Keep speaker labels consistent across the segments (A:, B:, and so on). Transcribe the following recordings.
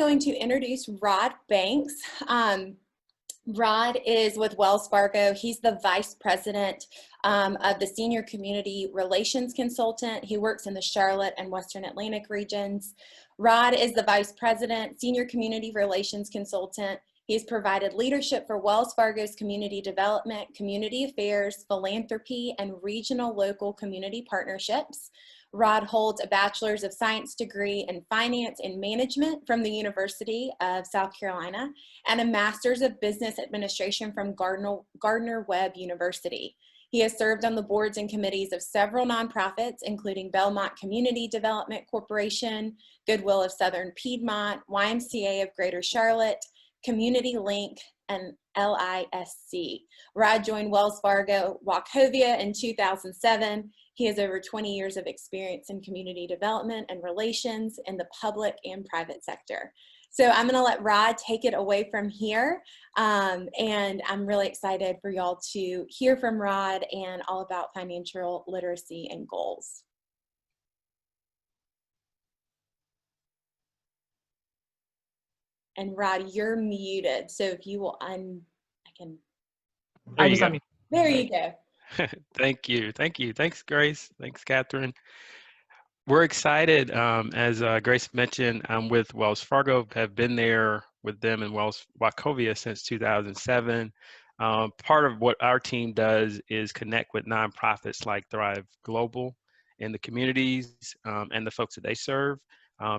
A: going to introduce Rod Banks. Rod is with Wells Fargo. He's the vice president of the senior community relations consultant. He works in the Charlotte and Western Atlantic regions. Rod is the vice president, senior community relations consultant. He's provided leadership for Wells Fargo's community development, community affairs, philanthropy, and regional local community partnerships. Rod holds a Bachelor's of Science degree in Finance and Management from the University of South Carolina and a Master's of Business Administration from Gardner-Webb University. He has served on the boards and committees of several nonprofits, including Belmont Community Development Corporation, Goodwill of Southern Piedmont, YMCA of Greater Charlotte, Community Link, and LISC. Rod joined Wells Fargo Wachovia in 2007. He has over 20 years of experience in community development and relations in the public and private sector. So I'm gonna let Rod take it away from here. And I'm really excited for y'all to hear from Rod and all about financial literacy and goals. And Rod, you're muted. So if you will
B: There you go.
A: There you go.
B: Thank you. Thank you. Thanks, Grace. Thanks, Catherine. We're excited. As Grace mentioned, I'm with Wells Fargo, have been there with them in Wachovia since 2007. Part of what our team does is connect with nonprofits like Thrive Global in the communities and the folks that they serve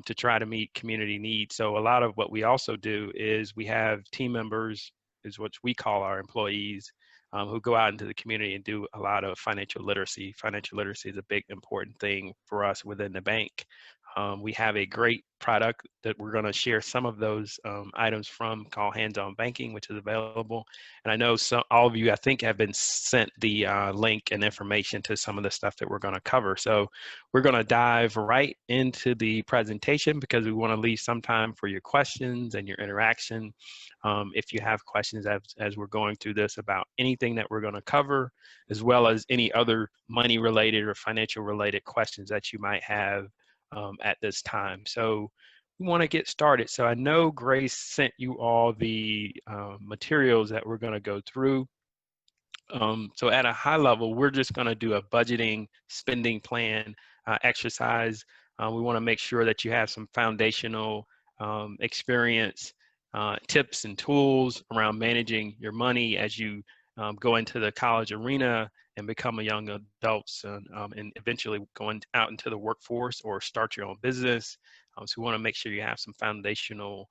B: to try to meet community needs. So a lot of what we also do is we have team members, is what we call our employees, who go out into the community and do a lot of financial literacy. Financial literacy is a big, important thing for us within the bank. We have a great product that we're going to share some of those items from called Hands-On Banking, which is available. And I know all of you, I think, have been sent the link and information to some of the stuff that we're going to cover. So we're going to dive right into the presentation because we want to leave some time for your questions and your interaction. If you have questions as we're going through this about anything that we're going to cover, as well as any other money-related or financial-related questions that you might have at this time. So we want to get started. So I know Grace sent you all the materials that we're going to go through. So at a high level, we're just going to do a budgeting spending plan exercise. We want to make sure that you have some foundational experience, tips and tools around managing your money as you go into the college arena and become a young adult and eventually going out into the workforce or start your own business. So we want to make sure you have some foundational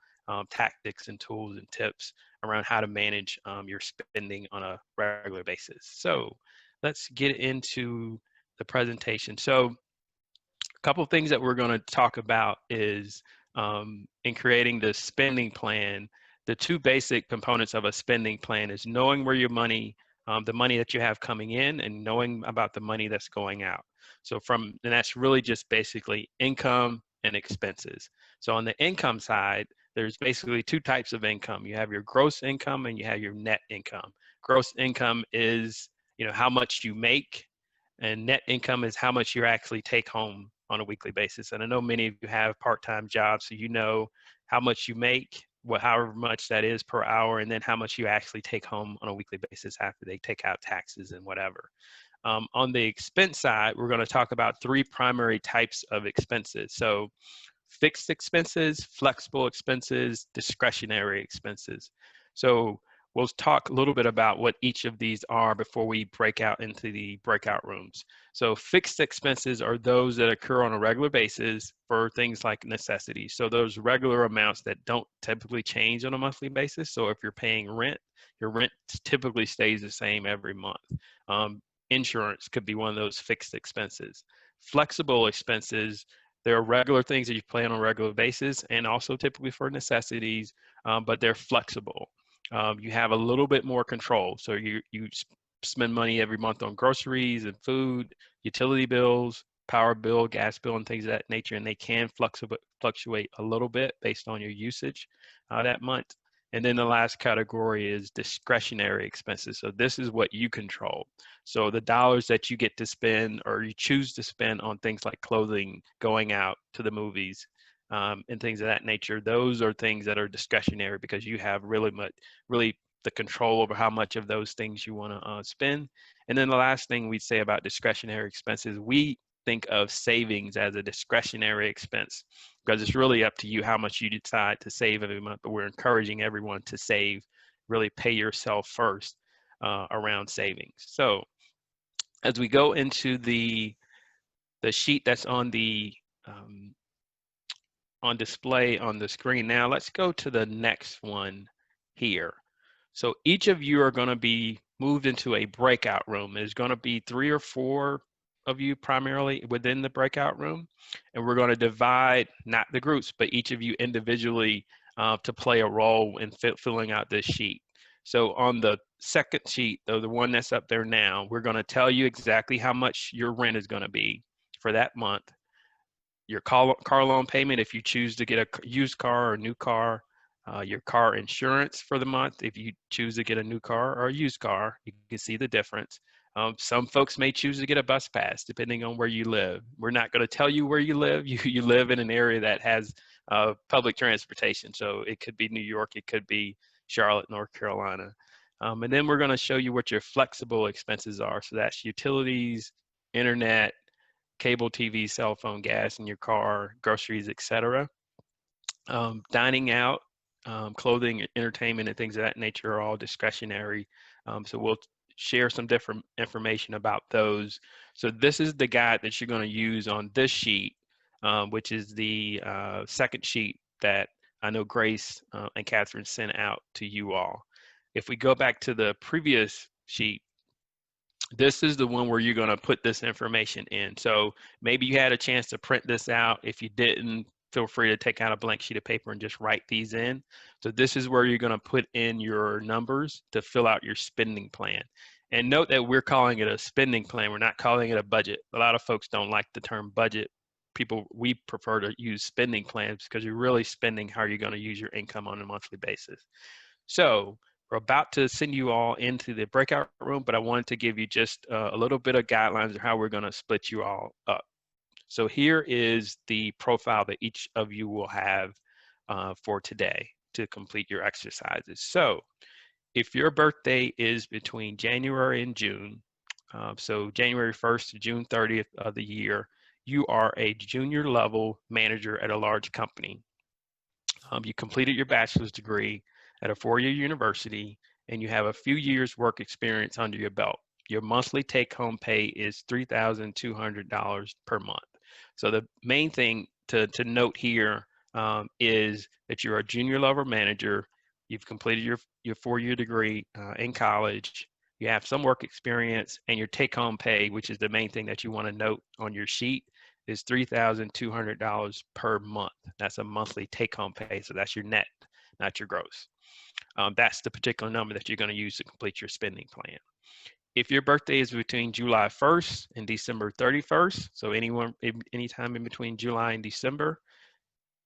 B: tactics and tools and tips around how to manage your spending on a regular basis. So let's get into the presentation. So a couple of things that we're going to talk about is in creating the spending plan. The two basic components of a spending plan is knowing where your money, the money that you have coming in, and knowing about the money that's going out. So and that's really just basically income and expenses. So on the income side, there's basically two types of income. You have your gross income and you have your net income. Gross income is, how much you make, and net income is how much you actually take home on a weekly basis. And I know many of you have part-time jobs, so you know how much you make, however much that is per hour, and then how much you actually take home on a weekly basis after they take out taxes and whatever. On the expense side, we're going to talk about three primary types of expenses. So fixed expenses, flexible expenses, discretionary expenses. So we'll talk a little bit about what each of these are before we break out into the breakout rooms. So fixed expenses are those that occur on a regular basis for things like necessities. So those regular amounts that don't typically change on a monthly basis. So if you're paying rent, your rent typically stays the same every month. Insurance could be one of those fixed expenses. Flexible expenses, there are regular things that you pay on a regular basis and also typically for necessities, but they're flexible. You have a little bit more control. So you spend money every month on groceries and food, utility bills, power bill, gas bill, and things of that nature, and they can fluctuate a little bit based on your usage that month. And then the last category is discretionary expenses. So this is what you control. So the dollars that you get to spend or you choose to spend on things like clothing, going out to the movies, and things of that nature. Those are things that are discretionary because you have really the control over how much of those things you want to spend. And then the last thing we'd say about discretionary expenses, we think of savings as a discretionary expense because it's really up to you how much you decide to save every month. But we're encouraging everyone to save, really pay yourself first around savings. So as we go into the sheet that's on the on display on the screen now, let's go to the next one here. So each of you are going to be moved into a breakout room. There's going to be 3 or 4 of you primarily within the breakout room, and we're going to divide not the groups, but each of you individually to play a role in filling out this sheet. So on the second sheet, though, the one that's up there now, we're going to tell you exactly how much your rent is going to be for that month, your car loan payment if you choose to get a used car or a new car, your car insurance for the month if you choose to get a new car or a used car. You can see the difference. Some folks may choose to get a bus pass depending on where you live. We're not going to tell you where you live. You live in an area that has public transportation. So it could be New York, it could be Charlotte, North Carolina. And then we're going to show you what your flexible expenses are. So that's utilities, internet, cable TV, cell phone, gas in your car, groceries, etc. Dining out, clothing, entertainment, and things of that nature are all discretionary. So we'll share some different information about those. So this is the guide that you're going to use on this sheet, which is the second sheet that I know Grace and Catherine sent out to you all. If we go back to the previous sheet, this is the one where you're going to put this information in. So maybe you had a chance to print this out. If you didn't, feel free to take out a blank sheet of paper and just write these in. So this is where you're going to put in your numbers to fill out your spending plan. And note that we're calling it a spending plan. We're not calling it a budget. A lot of folks don't like the term budget. We prefer to use spending plans because you're really spending how you're going to use your income on a monthly basis. So we're about to send you all into the breakout room, but I wanted to give you just a little bit of guidelines of how we're going to split you all up. So here is the profile that each of you will have for today to complete your exercises. So if your birthday is between January and June, so January 1st to June 30th of the year, you are a junior level manager at a large company. You completed your bachelor's degree at a 4-year university, and you have a few years work experience under your belt. Your monthly take-home pay is $3,200 per month. So the main thing to note here is that you're a junior level manager. You've completed your 4-year degree in college. You have some work experience, and your take-home pay, which is the main thing that you want to note on your sheet, is $3,200 per month. That's a monthly take-home pay, so that's your net, not your gross. That's the particular number that you're going to use to complete your spending plan. If your birthday is between July 1st and December 31st, so anytime in between July and December,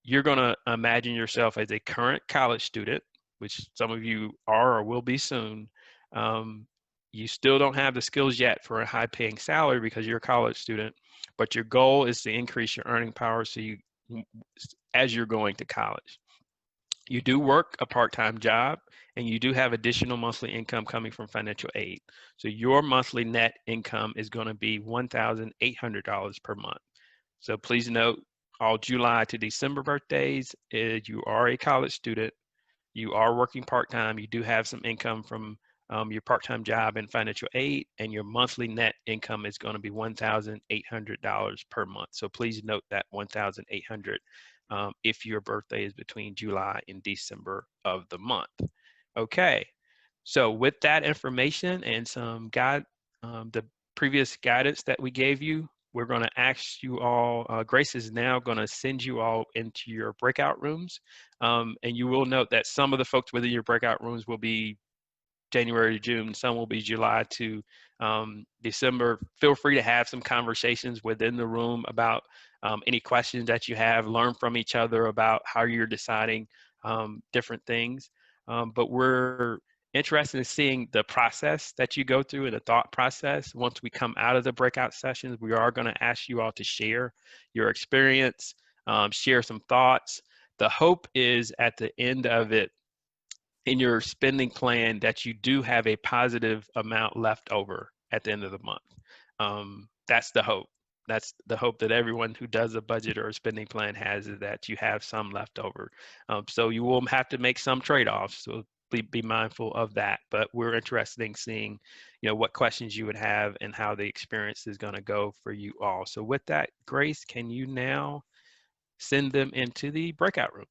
B: you're going to imagine yourself as a current college student, which some of you are or will be soon. You still don't have the skills yet for a high-paying salary because you're a college student, but your goal is to increase your earning power as you're going to college. You do work a part-time job, and you do have additional monthly income coming from financial aid. So your monthly net income is going to be $1,800 per month. So please note, all July to December birthdays, you are a college student, you are working part-time, you do have some income from your part-time job and financial aid, and your monthly net income is going to be $1,800 per month. So please note that $1,800 if your birthday is between July and December of the month. Okay, so with that information and some the previous guidance that we gave you, we're going to ask you all, Grace is now going to send you all into your breakout rooms. And you will note that some of the folks within your breakout rooms will be January to June, some will be July to December. Feel free to have some conversations within the room about any questions that you have, learn from each other about how you're deciding different things. But we're interested in seeing the process that you go through and the thought process. Once we come out of the breakout sessions, we are going to ask you all to share your experience share some thoughts. The hope is at the end of it, in your spending plan, that you do have a positive amount left over at the end of the month. That's the hope. That's the hope that everyone who does a budget or a spending plan has, is that you have some left over. So you will have to make some trade-offs. So be mindful of that. But we're interested in seeing, what questions you would have and how the experience is going to go for you all. So with that, Grace, can you now send them into the breakout rooms?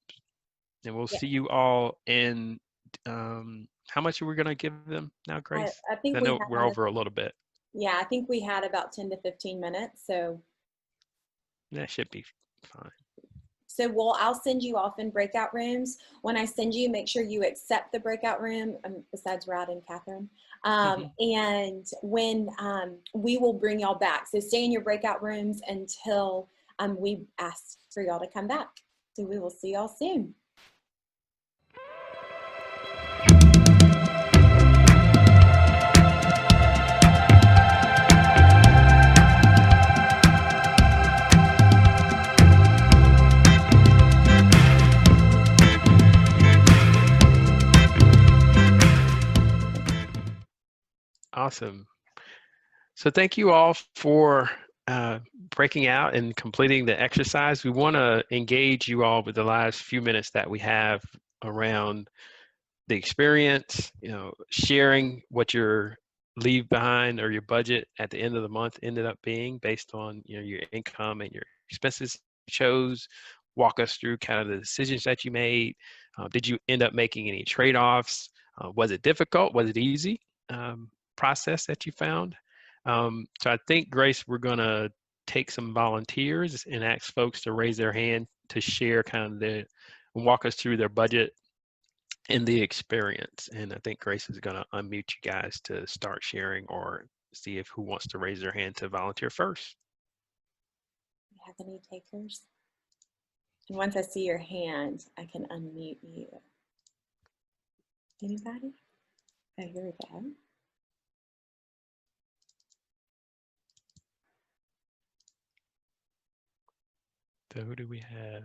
B: And we'll
A: Yeah.
B: see you all in, how much are we going to give them now, Grace?
A: I think
B: I
A: we
B: know
A: have
B: we're over a little bit.
A: yeah, I think we had about 10 to 15 minutes.
B: That should be fine.
A: I'll send you off in breakout rooms. When I send you, make sure you accept the breakout room, besides Rod and Catherine. And when we will bring y'all back. So stay in your breakout rooms until we ask for y'all to come back. So we will see y'all soon.
B: Awesome. So thank you all for breaking out and completing the exercise. We want to engage you all with the last few minutes that we have around the experience, sharing what your leave behind or your budget at the end of the month ended up being based on your income and your expenses you chose. Walk us through kind of the decisions that you made. Did you end up making any trade-offs? Was it difficult? Was it easy? Process that you found? So I think, Grace, we're going to take some volunteers and ask folks to raise their hand to share kind of walk us through their budget and the experience. And I think Grace is going to unmute you guys to start sharing, or see if who wants to raise their hand to volunteer first.
A: Do you have any takers? And once I see your hand, I can unmute you. Anybody? Oh, here we go.
B: So who do we have?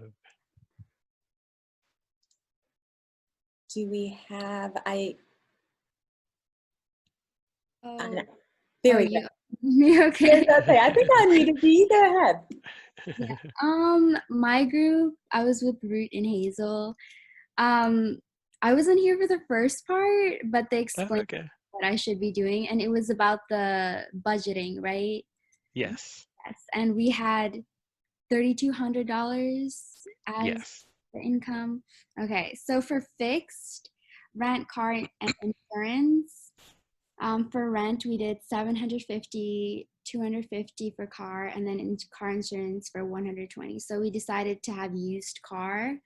A: Do we have,
C: Oh,
A: there we go.
C: okay.
A: Okay, I think I need to be. Go ahead.
C: Yeah. My group, I was with Root and Hazel. I wasn't here for the first part, but they explained what I should be doing, and it was about the budgeting, right?
B: Yes.
C: Yes. And we had $3,200 as the income. Okay, so for fixed rent, car, and insurance, for rent we did $750, $250 for car, and then in car insurance for $120. So we decided to have used car.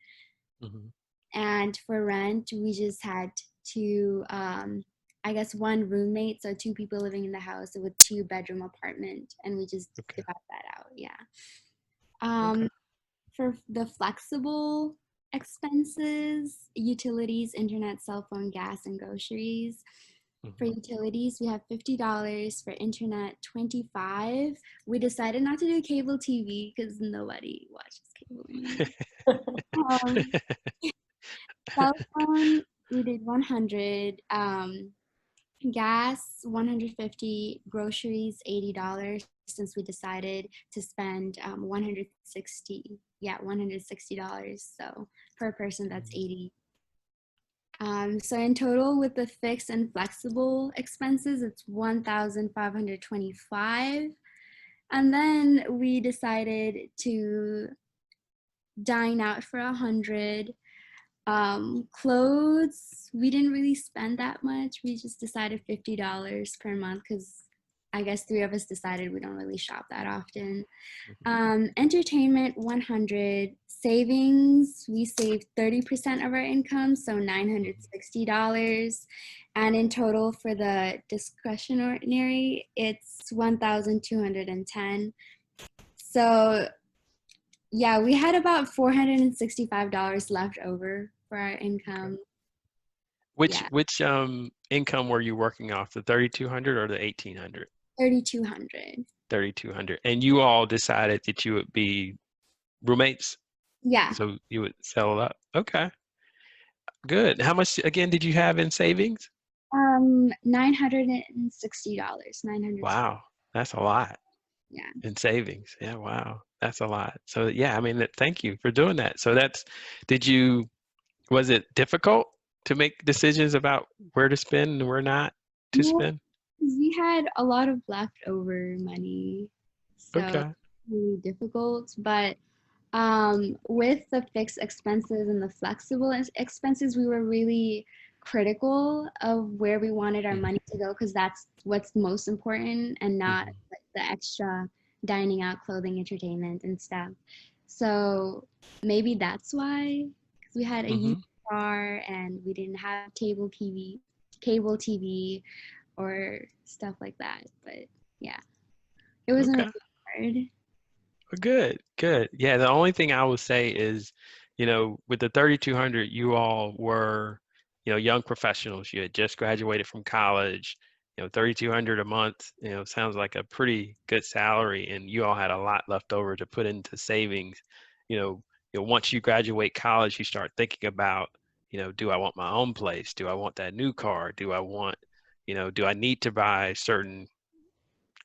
C: And for rent we just had two, I guess, one roommate, so two people living in the house with 2-bedroom apartment, and we just divide that out. For the flexible expenses, utilities, internet, cell phone, gas, and groceries. For utilities, we have $50. For internet, $25. We decided not to do cable TV because nobody watches cable anymore. Cell phone, we did $100. Gas, $150. Groceries, $80. Since we decided to spend $160. So per person, that's $80. So in total, with the fixed and flexible expenses, it's $1,525. And then we decided to dine out for $100. Clothes, we didn't really spend that much. We just decided $50 per month because I guess 3 of us decided we don't really shop that often. Entertainment, $100. Savings, we saved 30% of our income, so $960. And in total for the discretionary, it's $1,210. So yeah, we had about $465 left over for our income.
B: Which income were you working off, the 3,200 or the 1,800?
C: 3,200.
B: 3,200. And you all decided that you would be roommates?
C: Yeah.
B: So you would sell it up. Okay, good. How much again did you have in savings?
C: $960. 900.
B: Wow, that's a lot
C: Yeah.
B: in savings. Yeah, wow, that's a lot. So yeah, I mean, thank you for doing that. So did you, was it difficult to make decisions about where to spend and where not to
C: Well,
B: spend?
C: we had a lot of leftover money, so
B: Okay.
C: really difficult. But with the fixed expenses and the flexible expenses, we were really critical of where we wanted our
B: Mhm,
C: money to go because that's what's most important and not
B: mhm,
C: like the extra dining out, clothing, entertainment, and stuff. So maybe that's why, because we had a used
B: mhm.
C: car and we didn't have cable TV, or stuff like that. But yeah, it wasn't
B: Okay.
C: really hard.
B: Well, good, good. Yeah, the only thing I will say is, with the 3,200, you all were, young professionals. You had just graduated from college. 3,200 a month, sounds like a pretty good salary, and you all had a lot left over to put into savings. Once you graduate college, you start thinking about, do I want my own place? Do I want that new car? Do I need to buy certain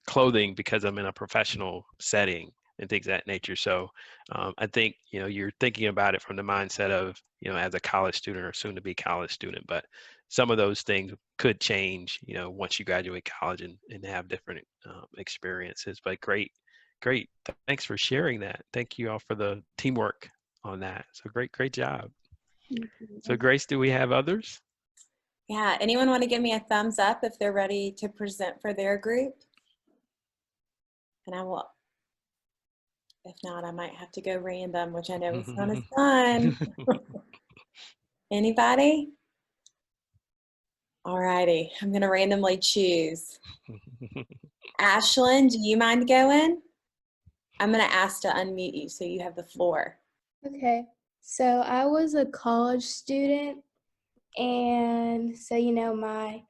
B: clothing because I'm in a professional setting and things of that nature. So I think, you're thinking about it from the mindset of, as a college student or soon to be college student, but some of those things could change, once you graduate college and have different experiences. But great, great. Thanks for sharing that. Thank you all for the teamwork on that. So great, great job. So Grace, do we have others?
A: Yeah, anyone want to give me a thumbs up if they're ready to present for their group? And I will, if not, I might have to go random, which I know is not as fun. Anybody? All righty, I'm going to randomly choose. Ashlyn, do you mind going? I'm going to ask to unmute you so you have the floor.
D: Okay, so I was a college student, and so my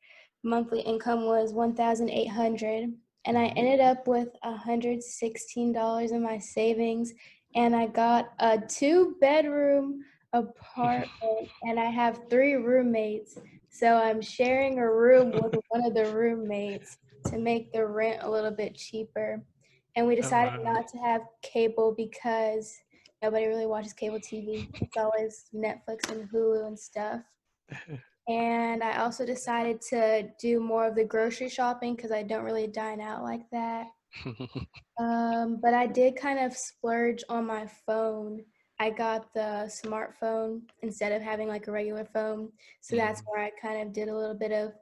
D: monthly income was 1,800, and I ended up with $116 in my savings, and I got a 2-bedroom apartment, and I have 3 roommates. So I'm sharing a room with one of the roommates to make the rent a little bit cheaper. And we
B: Oh,
D: decided
B: wow.
D: not to have cable because nobody really watches cable TV. It's always Netflix and Hulu and stuff. And I also decided to do more of the grocery shopping because I don't really dine out like that. But I did kind of splurge on my phone. I got the smartphone instead of having like a regular phone. So that's
B: Mhm,
D: where I kind of did a little bit of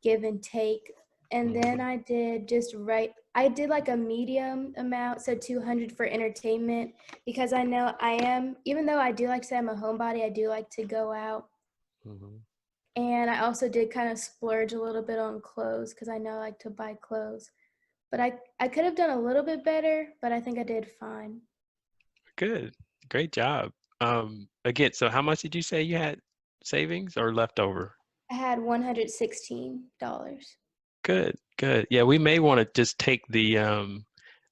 D: give and take. And then
B: mhm,
D: I did like a medium amount, so 200 for entertainment, because I know even though I do like to say I'm a homebody, I do like to go out.
B: mhm.
D: And I also did kind of splurge a little bit on clothes because I know I like to buy clothes. But I could have done a little bit better, but I think I did fine.
B: Good. Great job. Again, so how much did you say you had savings or leftover?
D: I had $116.
B: Good, good. Yeah, we may want to just take the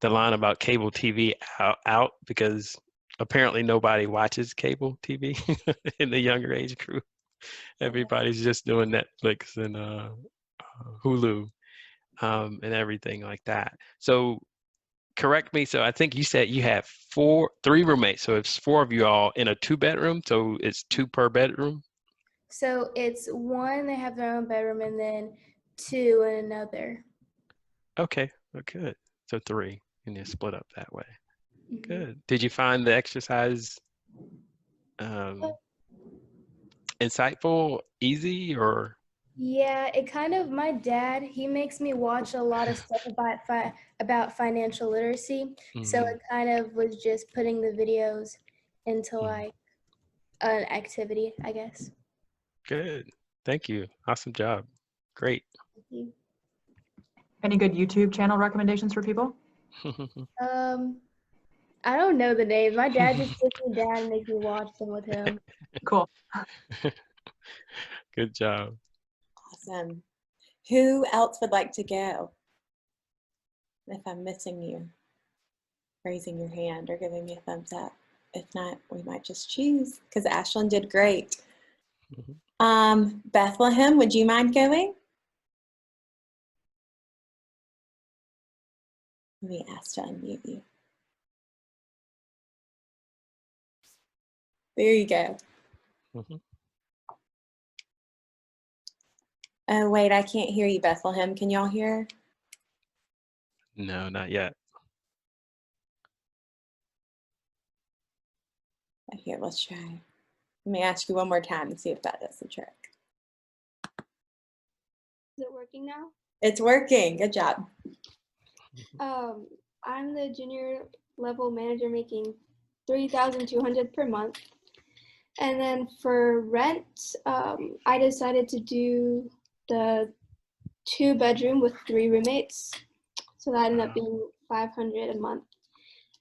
B: line about cable TV out because apparently nobody watches cable TV in the younger age group. Everybody's just doing Netflix and Hulu and everything like that. So correct me. So I think you said you have three roommates. So it's four of you all in a 2-bedroom. So it's two per bedroom.
D: So it's one, they have their own bedroom, and then 2 in another.
B: Okay. Well, good. So three, and you split up that way.
D: Mhm.
B: Good. Did you find the exercise um, insightful, easy, or?
D: Yeah, it kind of, my dad, he makes me watch a lot of stuff about financial literacy. So
B: Mhm,
D: it kind of was just putting the videos into
B: mhm.
D: like an activity, I guess.
B: Good. Thank you. Awesome job. Great.
E: Any good YouTube channel recommendations for people?
D: Um, I don't know the names. My dad just sits me down and makes me watch them with him.
E: Cool.
B: Good job.
A: Awesome. Who else would like to go? If I'm missing you, raising your hand or giving me a thumbs up. If not, we might just choose because Ashlyn did great.
B: Mhm.
A: Bethlehem, would you mind going? Let me ask to unmute you. There you go.
B: Mhm.
A: Oh, wait, I can't hear you, Bethlehem. Can y'all hear?
B: No, not yet.
A: Here, let's try. Let me ask you one more time and see if that does the trick.
D: Is it working now?
A: It's working. Good job.
D: I'm the junior level manager making $3,200 per month. And then for rent, I decided to do the 2-bedroom with 3 roommates. So that ended up being $500 a month.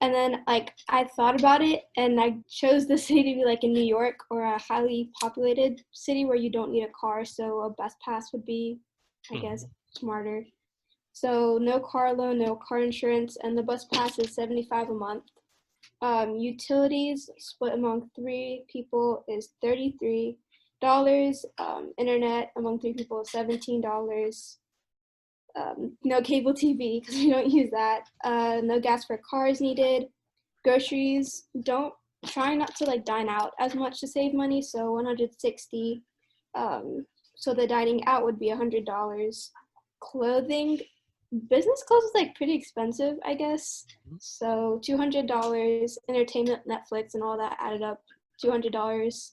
D: And then like I thought about it and I chose the city to be like in New York or a highly populated city where you don't need a car. So a bus pass would be, I guess, smarter. So no car loan, no car insurance, and the bus pass is $75 a month. Utilities split among 3 people is $33. Internet among 3 people is $17. No cable TV because we don't use that. No gas for cars needed. Groceries, don't try not to like dine out as much to save money. So $160. So the dining out would be $100. Clothing, business clothes is like pretty expensive, I guess. So $200. Entertainment, Netflix, and all that added up $200.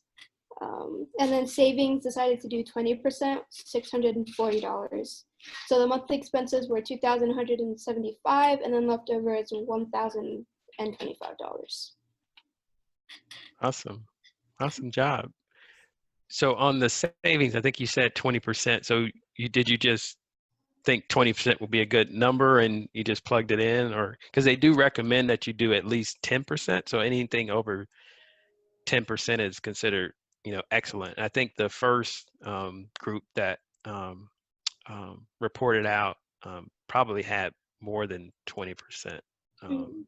D: And then savings decided to do 20%, $640. So the monthly expenses were $2,175, and then leftover is $1,025.
B: Awesome. Awesome job. So on the savings, I think you said 20%. So you just think 20% will be a good number and you just plugged it in, or because they do recommend that you do at least 10%. So anything over 10% is considered, excellent. I think the first group that reported out probably had more than 20%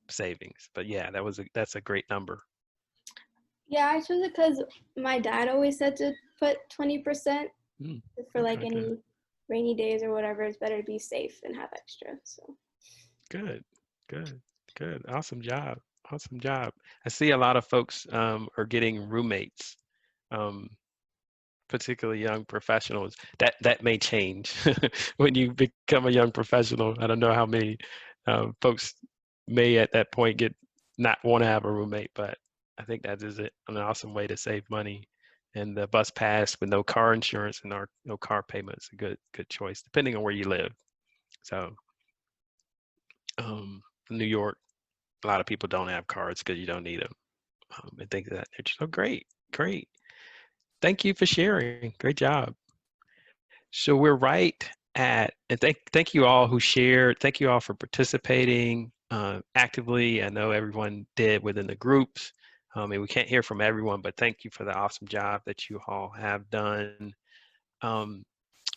B: savings. But yeah, that's a great number.
D: Yeah, I chose it because my dad always said to put 20% for like
B: Okay,
D: any
B: good.
D: rainy days or whatever. It's better to be safe and have extra. So
B: Good. Awesome job. Awesome job. I see a lot of folks are getting roommates, particularly young professionals. That may change when you become a young professional. I don't know how many folks may at that point not want to have a roommate, but I think that is an awesome way to save money. And the bus pass with no car insurance and no car payment is a good choice, depending on where you live. So, New York, a lot of people don't have cards because you don't need them, and things of that nature. So great. Thank you for sharing. Great job. So we're right at, and thank you all who shared. Thank you all for participating actively. I know everyone did within the groups. And we can't hear from everyone, but thank you for the awesome job that you all have done. One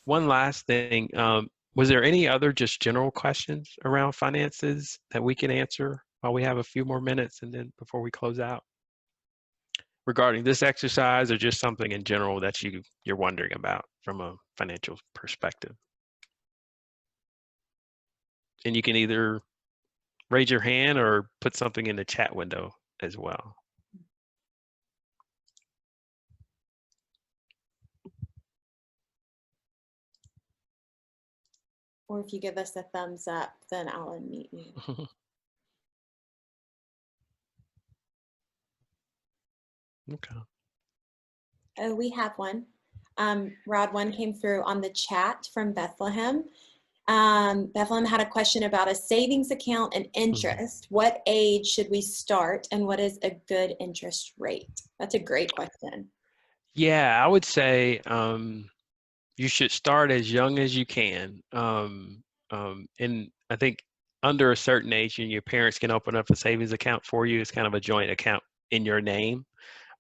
B: last thing, was there any other just general questions around finances that we can answer while we have a few more minutes and then before we close out? Regarding this exercise or just something in general that you're wondering about from a financial perspective? And you can either raise your hand or put something in the chat window as well.
A: Or if you give us a thumbs up, then I'll unmute you.
B: Okay.
A: Oh, we have one. Rod, one came through on the chat from Bethlehem. Bethlehem had a question about a savings account and interest. What age should we start and what is a good interest rate? That's a great question.
B: Yeah, I would say you should start as young as you can. And I think under a certain age, and your parents can open up a savings account for you. It's kind of a joint account in your name.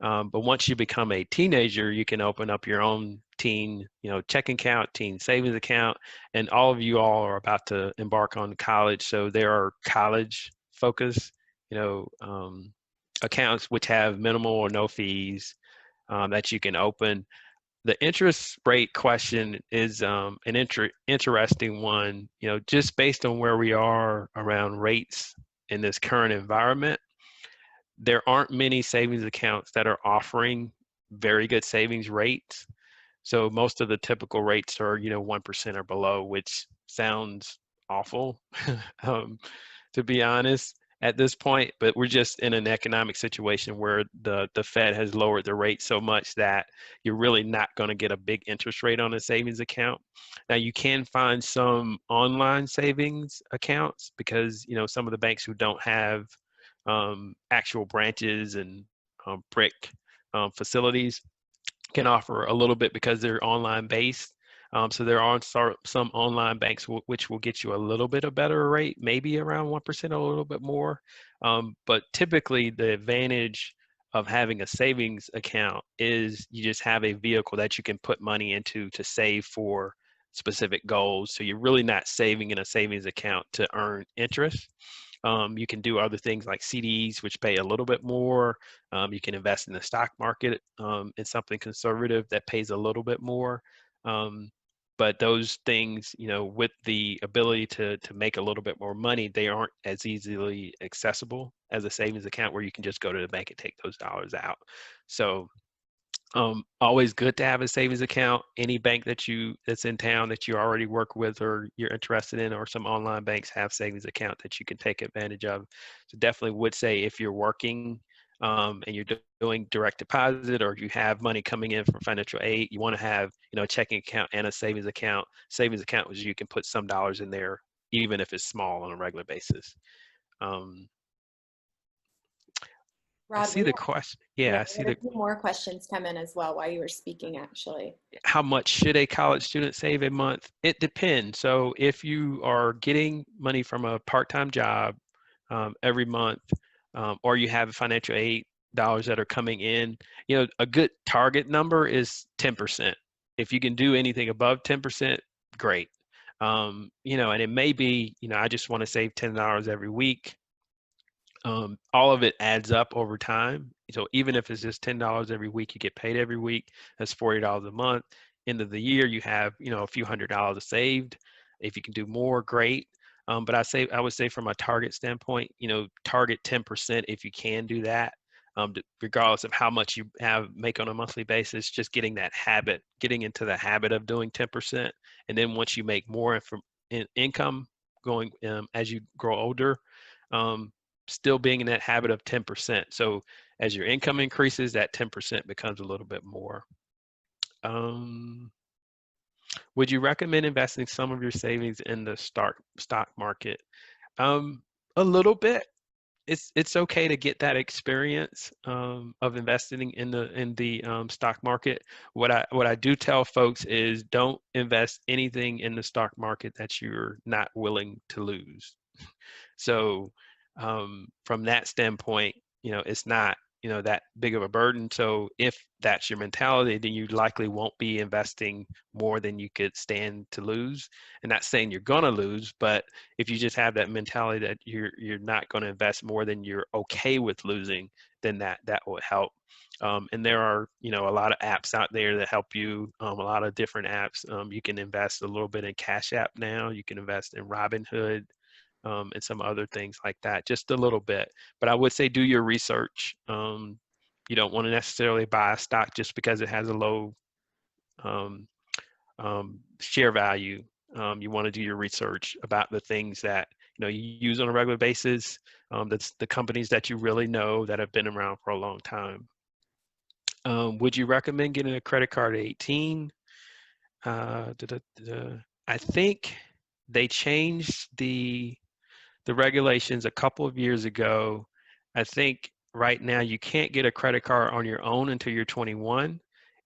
B: But once you become a teenager, you can open up your own teen, checking account, teen savings account, and all of you all are about to embark on college. So there are college focus, accounts which have minimal or no fees that you can open. The interest rate question is an interesting one, just based on where we are around rates in this current environment. There aren't many savings accounts that are offering very good savings rates. So most of the typical rates are, 1% or below, which sounds awful, to be honest, at this point. But we're just in an economic situation where the Fed has lowered the rate so much that you're really not going to get a big interest rate on a savings account. Now, you can find some online savings accounts because, some of the banks who don't have actual branches and brick facilities can offer a little bit because they're online based. So there are some online banks which will get you a little bit of better rate, maybe around 1% or a little bit more. But typically the advantage of having a savings account is you just have a vehicle that you can put money into to save for specific goals. So you're really not saving in a savings account to earn interest. You can do other things like CDs, which pay a little bit more. You can invest in the stock market in something conservative that pays a little bit more. But those things, with the ability to make a little bit more money, they aren't as easily accessible as a savings account where you can just go to the bank and take those dollars out. So always good to have a savings account. Any bank that's in town that you already work with or you're interested in, or some online banks have savings account that you can take advantage of. So definitely would say if you're working and you're doing direct deposit, or you have money coming in from financial aid, you want to have a checking account and a savings account. Savings account is you can put some dollars in there, even if it's small, on a regular basis. I
A: Rod,
B: see the question. Yeah, I see
A: we had
B: the.
A: a few more questions come in as well while you were speaking, actually.
B: How much should a college student save a month? It depends. So if you are getting money from a part-time job every month, or you have financial aid dollars that are coming in, a good target number is 10%. If you can do anything above 10%, great. And it may be, I just want to save $10 every week. All of it adds up over time. So even if it's just $10 every week, you get paid every week. That's $40 a month. End of the year, you have a few $100s saved. If you can do more, great. But I would say from a target standpoint, target 10% if you can do that. Regardless of how much you make on a monthly basis, just getting into the habit of doing 10%, and then once you make more income going as you grow older. Still being in that habit of 10%. So as your income increases, that 10% becomes a little bit more. Would you recommend investing some of your savings in the stock market? A little bit. It's okay to get that experience of investing in the stock market. What I do tell folks is don't invest anything in the stock market that you're not willing to lose. So from that standpoint, it's not, that big of a burden. So if that's your mentality, then you likely won't be investing more than you could stand to lose. And not saying you're going to lose, but if you just have that mentality that you're not going to invest more than you're okay with losing, then that will help. And there are, a lot of apps out there that help you, a lot of different apps. You can invest a little bit in Cash App now. You can invest in Robinhood. And some other things like that, just a little bit. But I would say do your research. You don't want to necessarily buy a stock just because it has a low share value. You want to do your research about the things that you use on a regular basis. That's the companies that you really know that have been around for a long time. Would you recommend getting a credit card at 18? I think they changed the regulations a couple of years ago. I think right now you can't get a credit card on your own until you're 21.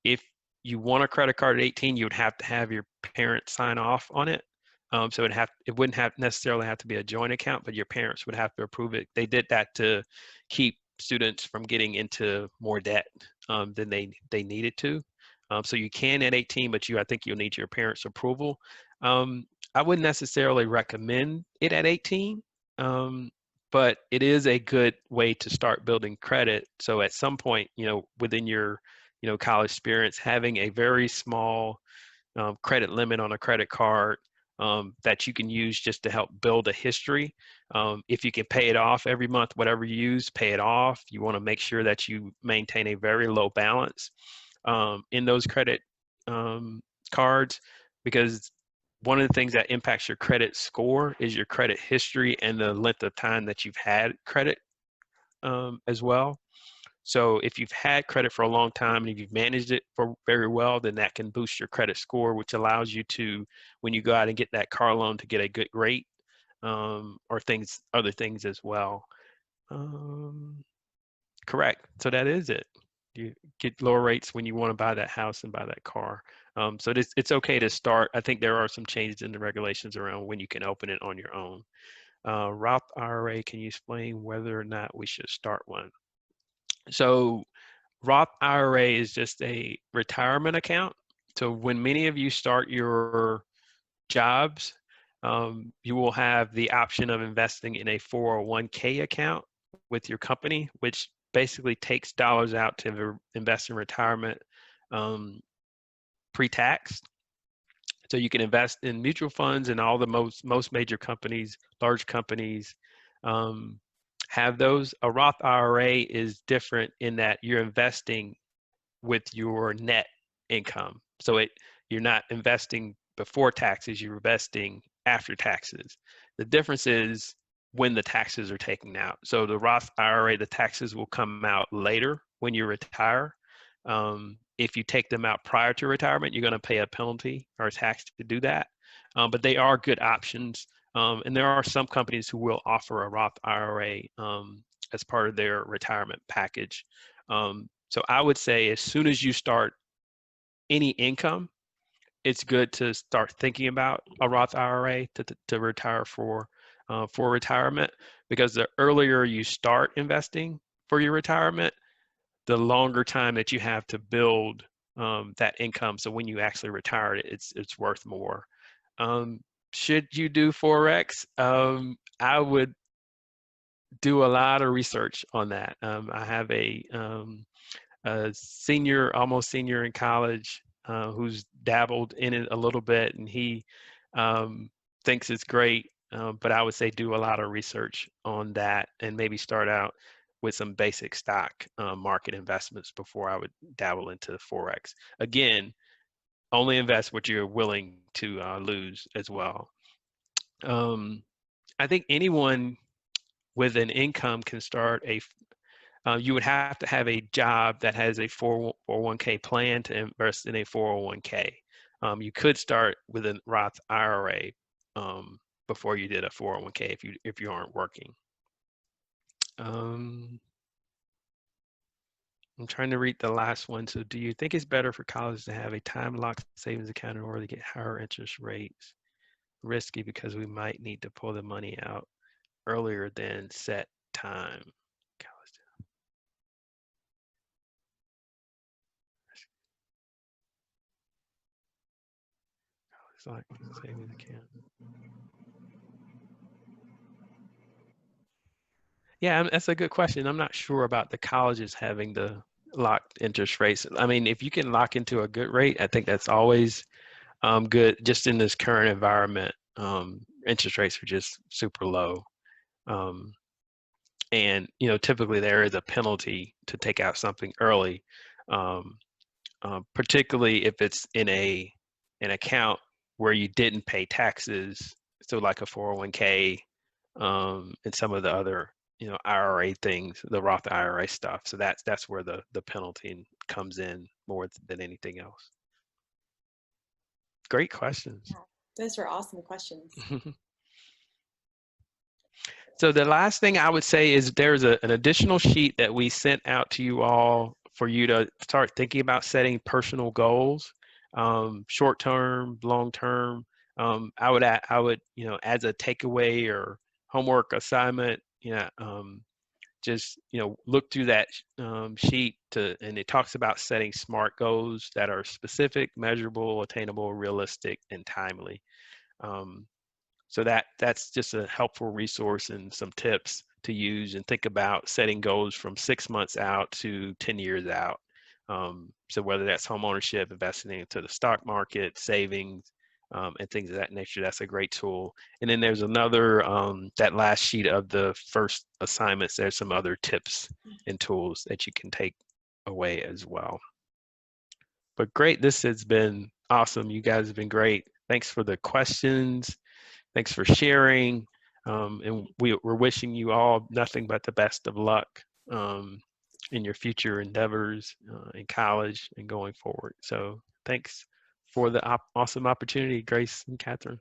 B: If you want a credit card at 18, you would have to have your parents sign off on it. So it wouldn't necessarily have to be a joint account, but your parents would have to approve it. They did that to keep students from getting into more debt than they needed to. So you can at 18, but I think you'll need your parents' approval. I wouldn't necessarily recommend it at 18. but it is a good way to start building credit. So at some point, within your, college experience, having a very small credit limit on a credit card that you can use just to help build a history. If you can pay it off every month, whatever you use, pay it off. You want to make sure that you maintain a very low balance in those credit cards, because one of the things that impacts your credit score is your credit history and the length of time that you've had credit as well. So if you've had credit for a long time and if you've managed it for very well, then that can boost your credit score, which allows you to, when you go out and get that car loan, to get a good rate or other things as well. Correct. So that is it. You get lower rates when you want to buy that house and buy that car. So it's okay to start. I think there are some changes in the regulations around when you can open it on your own. Roth IRA, can you explain whether or not we should start one? So Roth IRA is just a retirement account. So when many of you start your jobs, you will have the option of investing in a 401k account with your company, which basically takes dollars out to invest in retirement pre-tax. So you can invest in mutual funds, and all the most major companies, large companies, have those. A Roth IRA is different in that you're investing with your net income. So you're not investing before taxes, you're investing after taxes. The difference is when the taxes are taken out. So the Roth IRA, the taxes will come out later when you retire. If you take them out prior to retirement, you're going to pay a penalty or a tax to do that. But they are good options. And there are some companies who will offer a Roth IRA as part of their retirement package. So I would say as soon as you start any income, it's good to start thinking about a Roth IRA to retire for retirement, because the earlier you start investing for your retirement, the longer time that you have to build that income. So when you actually retire it, it's worth more. Should you do Forex? I would do a lot of research on that. I have a senior, almost senior in college, who's dabbled in it a little bit, and he thinks it's great. But I would say do a lot of research on that, and maybe start out with some basic stock market investments before I would dabble into Forex. Again, only invest what you're willing to lose as well. I think anyone with an income can start you would have to have a job that has a 401k plan to invest in a 401k. You could start with a Roth IRA before you did a 401k if you aren't working. I'm trying to read the last one. So do you think it's better for college to have a time-locked savings account in order to get higher interest rates? Risky because we might need to pull the money out earlier than set time. It's like savings account. Yeah, that's a good question. I'm not sure about the colleges having the locked interest rates. I mean, if you can lock into a good rate, I think that's always good. Just in this current environment, interest rates are just super low. And, typically there is a penalty to take out something early, particularly if it's in an account where you didn't pay taxes. So like a 401k and some of the other IRA things, the Roth IRA stuff. So that's where the penalty comes in more than anything else. Great questions.
A: Those are awesome questions.
B: So the last thing I would say is there's an additional sheet that we sent out to you all for you to start thinking about setting personal goals, short term, long term. I would, as a takeaway or homework assignment, just look through that sheet and it talks about setting SMART goals that are specific, measurable, attainable, realistic, and timely. So that's just a helpful resource and some tips to use and think about setting goals from 6 months out to 10 years out. So whether that's home ownership, investing into the stock market, savings, and things of that nature, that's a great tool. And then there's another, that last sheet of the first assignments, there's some other tips and tools that you can take away as well. But great, this has been awesome. You guys have been great. Thanks for the questions. Thanks for sharing. And we're wishing you all nothing but the best of luck in your future endeavors in college and going forward. So thanks for the awesome opportunity, Grace and Catherine.